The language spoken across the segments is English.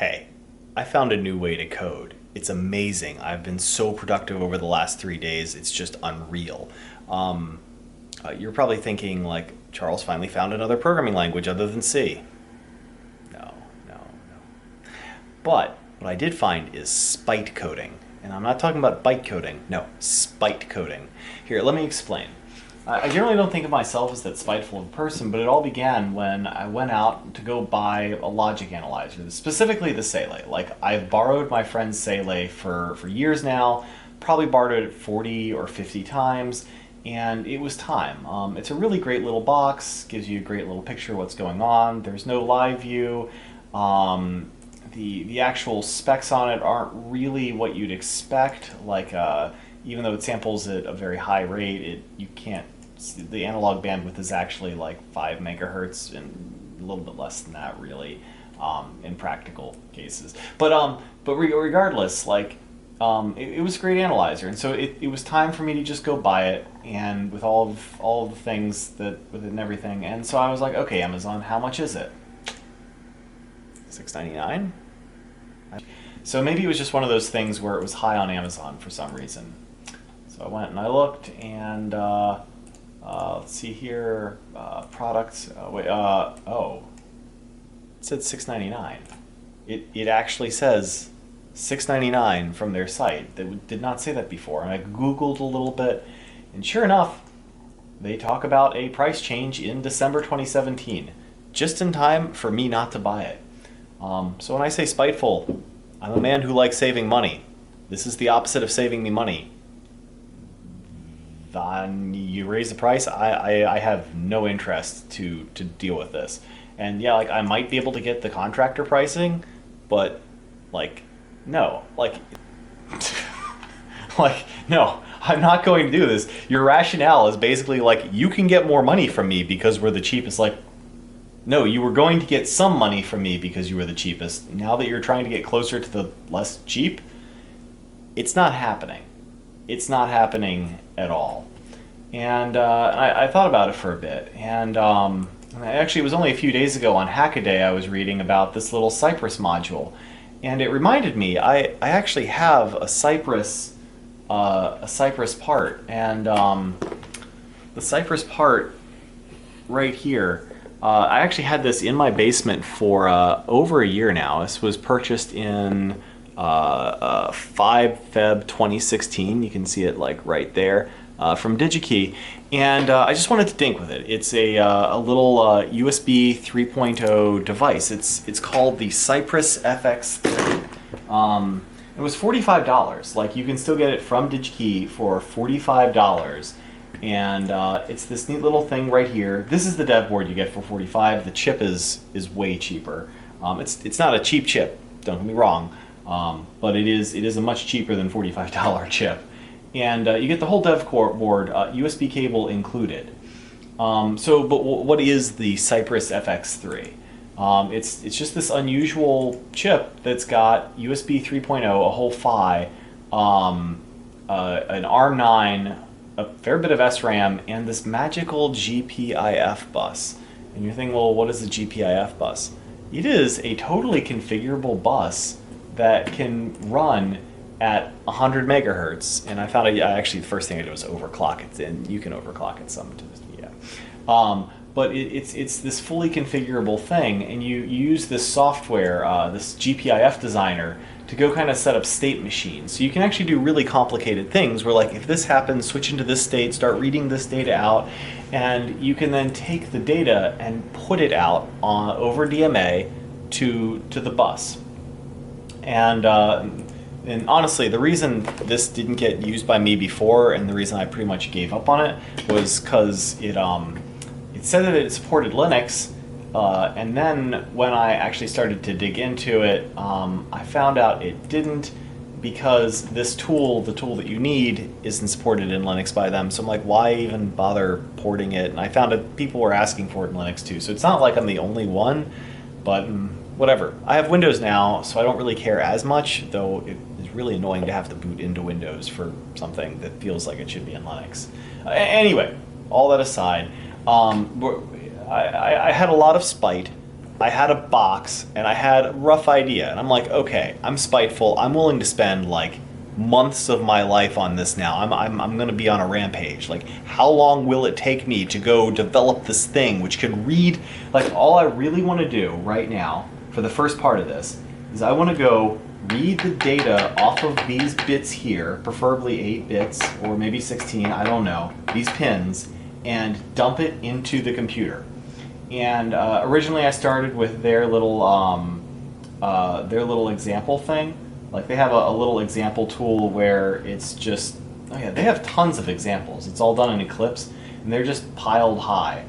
Hey, I found a new way to code. It's amazing. I've been so productive over the last 3 days. It's just unreal. Um, you're probably thinking, like, Charles finally found another programming language other than C. No, no, no. But what I did find is spite coding. And I'm not talking about byte coding. No, spite coding. Here, let me explain. I generally don't think of myself as that spiteful of a person, but it all began when I went out to go buy a logic analyzer, specifically the Sele. Like, I've borrowed my friend's Sele for years now, probably borrowed it 40 or 50 times, and it was time. It's a really great little box, gives you a great little picture of what's going on. There's no live view. The actual specs on it aren't really what you'd expect. Like, even though it samples at a very high rate, you can't. The analog bandwidth is actually like 5 megahertz and a little bit less than that, really, in practical cases. But regardless, like, it was a great analyzer, and so it was time for me to just go buy it, and with all of the things that with it and everything. And so I was like, okay, Amazon, how much is it? $6.99. So maybe it was just one of those things where it was high on Amazon for some reason. So I went and I looked, and let's see here, products. Oh, it said $6.99. It actually says $6.99 from their site. That did not say that before. And I Googled a little bit, and sure enough, they talk about a price change in December 2017, just in time for me not to buy it. So when I say spiteful, I'm a man who likes saving money. This is the opposite of saving me money. Then you raise the price, I have no interest to deal with this. And yeah, like, I might be able to get the contractor pricing, but like, no. Like, like, no, I'm not going to do this. Your rationale is basically like, you can get more money from me because we're the cheapest. Like, no, you were going to get some money from me because you were the cheapest. Now that you're trying to get closer to the less cheap, it's not happening. It's not happening at all. And I thought about it for a bit. And actually, it was only a few days ago on Hackaday I was reading about this little Cypress module. And it reminded me, I actually have a Cypress part. And the Cypress part right here, I actually had this in my basement for over a year now. This was purchased in 5 Feb 2016. You can see it like right there from DigiKey. And I just wanted to dink with it. It's a little USB 3.0 device. It's called the Cypress FX3. It was $45. Like, you can still get it from DigiKey for $45. And it's this neat little thing right here. This is the dev board you get for $45. The chip is way cheaper. It's not a cheap chip, don't get me wrong, but it is a much cheaper than $45 chip. And you get the whole dev board, USB cable included. But what is the Cypress FX3? It's just this unusual chip that's got USB 3.0, a whole PHY, an ARM9, a fair bit of SRAM, and this magical GPIF bus. And you're thinking, well, what is a GPIF bus? It is a totally configurable bus that can run at 100 megahertz. And I found actually the first thing I did was overclock it, and you can overclock it some, yeah. But it's this fully configurable thing, and you use this software, this GPIF designer, to go kind of set up state machines. So you can actually do really complicated things where, like, if this happens, switch into this state, start reading this data out, and you can then take the data and put it out over DMA to the bus. And honestly, the reason this didn't get used by me before, and the reason I pretty much gave up on it, was because it said that it supported Linux. And then when I actually started to dig into it, I found out it didn't, because this tool, the tool that you need, isn't supported in Linux by them. So I'm like, why even bother porting it? And I found that people were asking for it in Linux too. So it's not like I'm the only one, but whatever. I have Windows now, so I don't really care as much, though it is really annoying to have to boot into Windows for something that feels like it should be in Linux. Anyway, all that aside, I had a lot of spite I had a box and I had a rough idea, and I'm like, okay, I'm spiteful. I'm willing to spend like months of my life on this now. I'm going to be on a rampage. Like, how long will it take me to go develop this thing which can read? Like, all I really want to do right now for the first part of this is I want to go read the data off of these bits here, preferably 8 bits or maybe 16, I don't know, these pins, and dump it into the computer. And originally I started with their little example thing. Like, they have a little example tool where it's just, oh yeah, they have tons of examples. It's all done in Eclipse, and they're just piled high.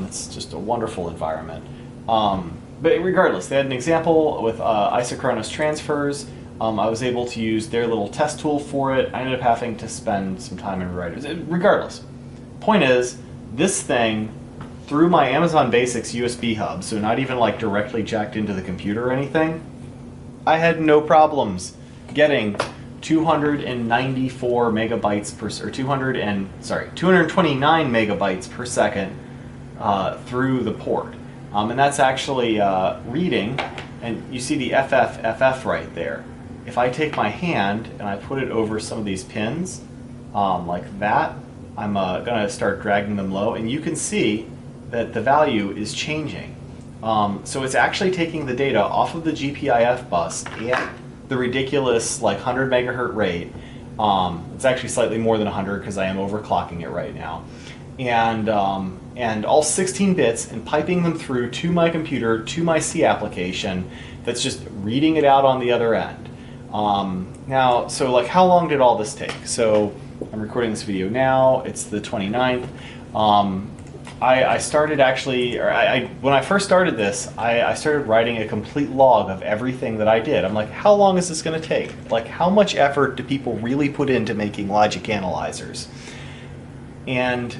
It's just a wonderful environment. But regardless, they had an example with isochronous transfers. I was able to use their little test tool for it. I ended up having to spend some time in writers. Regardless, point is, this thing, through my Amazon Basics USB hub, so not even like directly jacked into the computer or anything, I had no problems getting 294 megabytes per, or 229 megabytes per second through the port. And that's actually reading, and you see the FF right there. If I take my hand and I put it over some of these pins, like that, I'm gonna start dragging them low, and you can see that the value is changing. So it's actually taking the data off of the GPIF bus at the ridiculous like 100 megahertz rate. It's actually slightly more than 100 because I am overclocking it right now. And all 16 bits, and piping them through to my computer, to my C application, that's just reading it out on the other end. Now, so like, how long did all this take? So I'm recording this video now, it's the 29th. I started actually, or when I first started this, I started writing a complete log of everything that I did. I'm like, how long is this going to take? Like, how much effort do people really put into making logic analyzers? And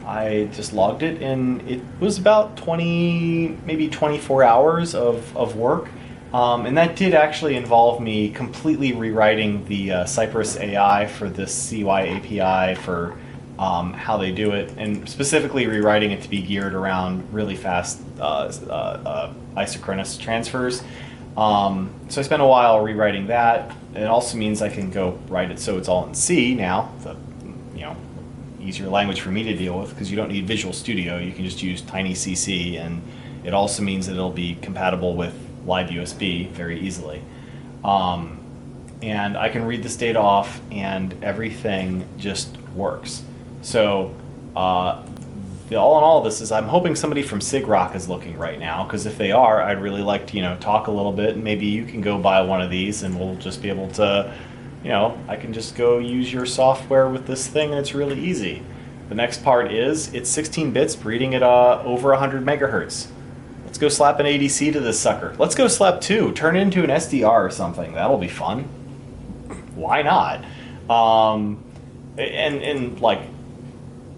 I just logged it, and it was about 20, maybe 24 hours of work. And that did actually involve me completely rewriting the Cypress AI for this CY API for how they do it, and specifically rewriting it to be geared around really fast isochronous transfers. So I spent a while rewriting that. It also means I can go write it so it's all in C now, the easier language for me to deal with, because you don't need Visual Studio. You can just use TinyCC, and it also means that it'll be compatible with live USB very easily. And I can read this data off, and everything just works. So all in all, this is, I'm hoping somebody from SIGROC is looking right now, because if they are, I'd really like to talk a little bit, and maybe you can go buy one of these, and we'll just be able to, I can just go use your software with this thing, and it's really easy. The next part is, it's 16 bits reading at over 100 megahertz. Let's go slap an ADC to this sucker. Let's go slap 2, turn it into an SDR or something. That'll be fun. Why not? And like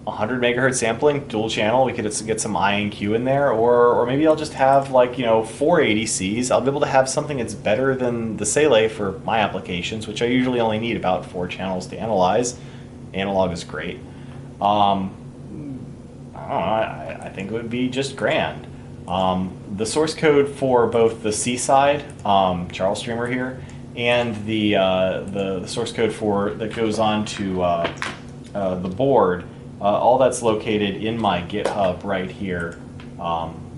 100 megahertz sampling, dual channel, we could get some I and Q in there, or maybe I'll just have like 4 ADCs. I'll be able to have something that's better than the Sele for my applications, which I usually only need about 4 channels to analyze. Analog is great. I don't know, I think it would be just grand. The source code for both the C side, Charles Streamer here, and the source code for that goes on to the board, all that's located in my GitHub right here.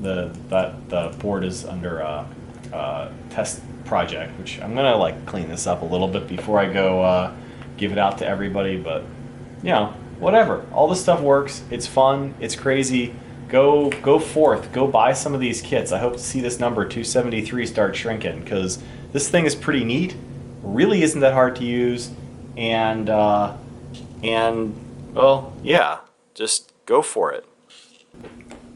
The board is under a test project, which I'm gonna like clean this up a little bit before I go give it out to everybody. But whatever. All this stuff works. It's fun. It's crazy. Go forth. Go buy some of these kits. I hope to see this number 273 start shrinking, because this thing is pretty neat. Really isn't that hard to use, and well, yeah, just go for it.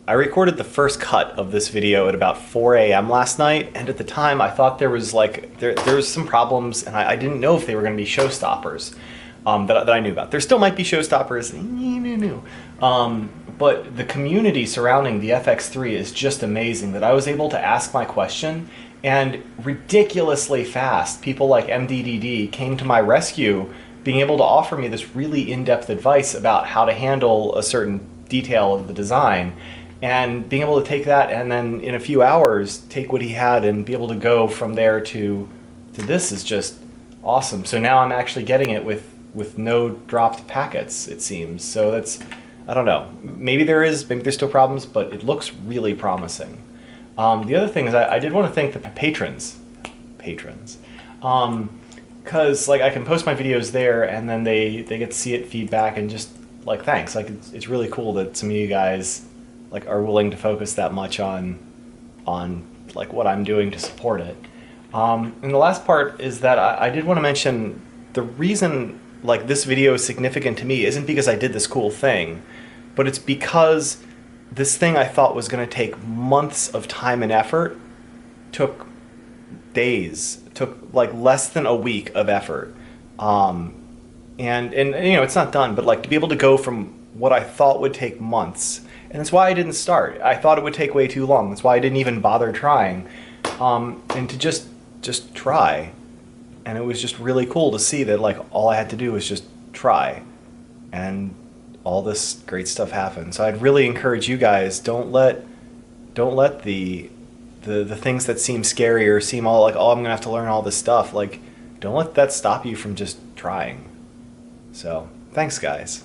I recorded the first cut of this video at about 4 a.m. last night, and at the time I thought there was there was some problems, and I didn't know if they were going to be showstoppers that I knew about. There still might be showstoppers, but the community surrounding the FX3 is just amazing, that I was able to ask my question, and ridiculously fast, people like MDDD came to my rescue, being able to offer me this really in-depth advice about how to handle a certain detail of the design. And being able to take that and then in a few hours take what he had and be able to go from there to this is just awesome. So now I'm actually getting it with no dropped packets, it seems. So that's, I don't know, maybe there's still problems, but it looks really promising. The other thing is I did want to thank the patrons, because like I can post my videos there and then they get to see it, feedback, and just like thanks. Like it's really cool that some of you guys like are willing to focus that much on like what I'm doing to support it. And the last part is that I did want to mention the reason like this video is significant to me isn't because I did this cool thing, but it's because this thing I thought was going to take months of time and effort took days, took like less than a week of effort. And you know, it's not done, but like to be able to go from what I thought would take months, and that's why I didn't start. I thought it would take way too long. That's why I didn't even bother trying. And to just try. And it was just really cool to see that like all I had to do was just try. And all this great stuff happened. So I'd really encourage you guys, don't let the things that seem scary or seem all like, oh, I'm gonna have to learn all this stuff, like don't let that stop you from just trying. So thanks guys.